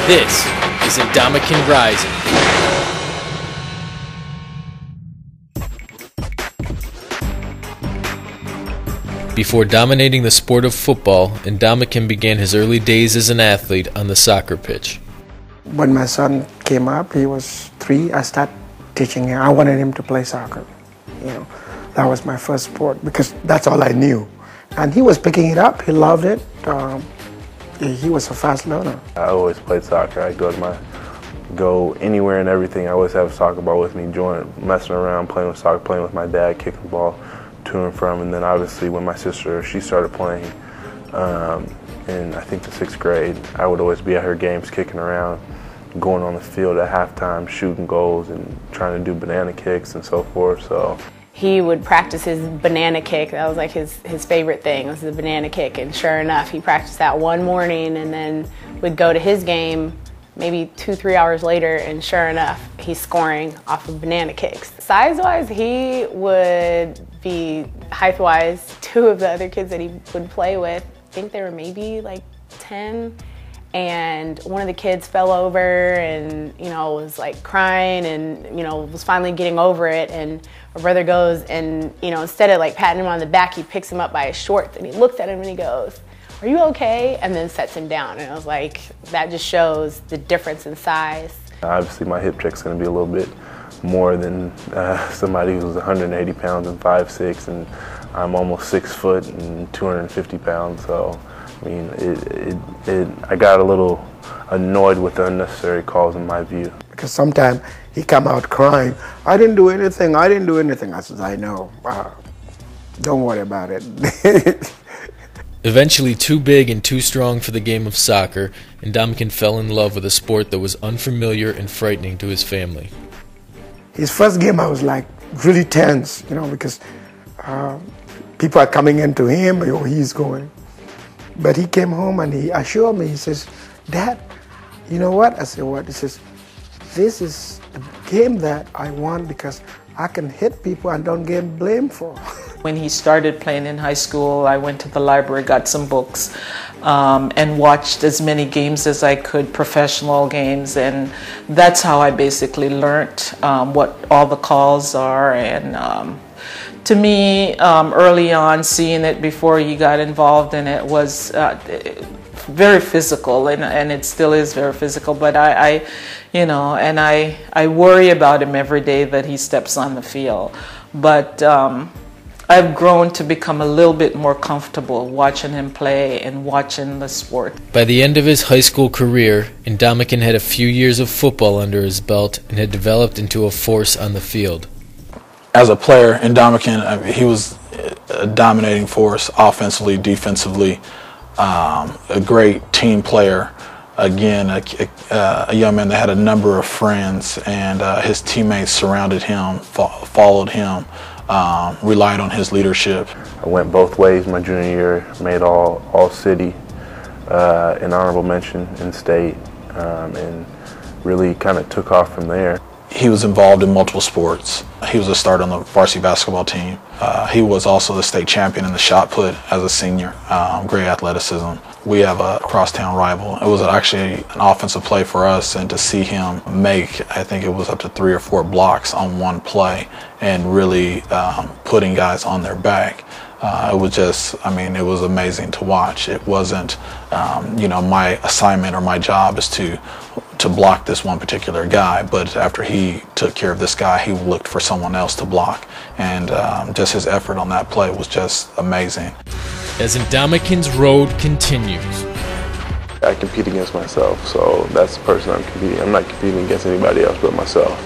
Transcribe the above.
This is Ndamukong Rising. Before dominating the sport of football, Ndamukong began his early days as an athlete on the soccer pitch. When my son came up, he was 3, I started teaching him. I wanted him to play soccer. That was my first sport because that's all I knew. And he was picking it up, he loved it. He was a fast learner. I always played soccer. I go anywhere and everything. I always have a soccer ball with me, messing around, playing with soccer, playing with my dad, kicking the ball to and from. And then obviously when my sister, she started playing in I think the 6th grade, I would always be at her games kicking around, going on the field at halftime, shooting goals and trying to do banana kicks and so forth. So he would practice his banana kick. That was like his favorite thing, was the banana kick. And sure enough, he practiced that one morning and then would go to his game maybe 2-3 hours later, and sure enough, he's scoring off of banana kicks. Size-wise, he would be height-wise. 2 of the other kids that he would play with, I think they were maybe like 10. And one of the kids fell over and, was like crying and, was finally getting over it. And my brother goes and, instead of like patting him on the back, he picks him up by his shorts and he looks at him and he goes, "Are you okay?" And then sets him down. And I was like, that just shows the difference in size. Obviously my hip check's going to be a little bit more than somebody who's 180 pounds and 5'6", and I'm almost 6 foot and 250 pounds. So I mean, I got a little annoyed with the unnecessary calls in my view. Because sometimes he come out crying, "I didn't do anything, I didn't do anything." I said, "I know, don't worry about it." Eventually too big and too strong for the game of soccer, Ndamukong fell in love with a sport that was unfamiliar and frightening to his family. His first game I was like really tense, because people are coming into him, or he's going. But he came home and he assured me, he says, "Dad, you know what?" I said, "What?" He says, "This is the game that I want because I can hit people and don't get blamed for." When he started playing in high school, I went to the library, got some books, and watched as many games as I could, professional games, and that's how I basically learned what all the calls are. And to me, early on, seeing it before you got involved in it was very physical, and it still is very physical. But I worry about him every day that he steps on the field. But I've grown to become a little bit more comfortable watching him play and watching the sport. By the end of his high school career, Ndamukong had a few years of football under his belt and had developed into a force on the field. As a player, Ndamukong, he was a dominating force offensively, defensively, a great team player. Again, a young man that had a number of friends, and his teammates surrounded him, followed him, relied on his leadership. I went both ways my junior year, made all city, an honorable mention in state, and really kind of took off from there. He was involved in multiple sports. He was a starter on the varsity basketball team. He was also the state champion in the shot put as a senior. Great athleticism. We have a crosstown rival. It was actually an offensive play for us, and to see him make, I think it was up to 3 or 4 blocks on one play and really putting guys on their back. It was just, it was amazing to watch. It wasn't, my assignment or my job is to block this one particular guy, but after he took care of this guy, he looked for someone else to block, and just his effort on that play was just amazing. As Ndamukong's road continues, I compete against myself, so that's the person I'm competing. I'm not competing against anybody else but myself.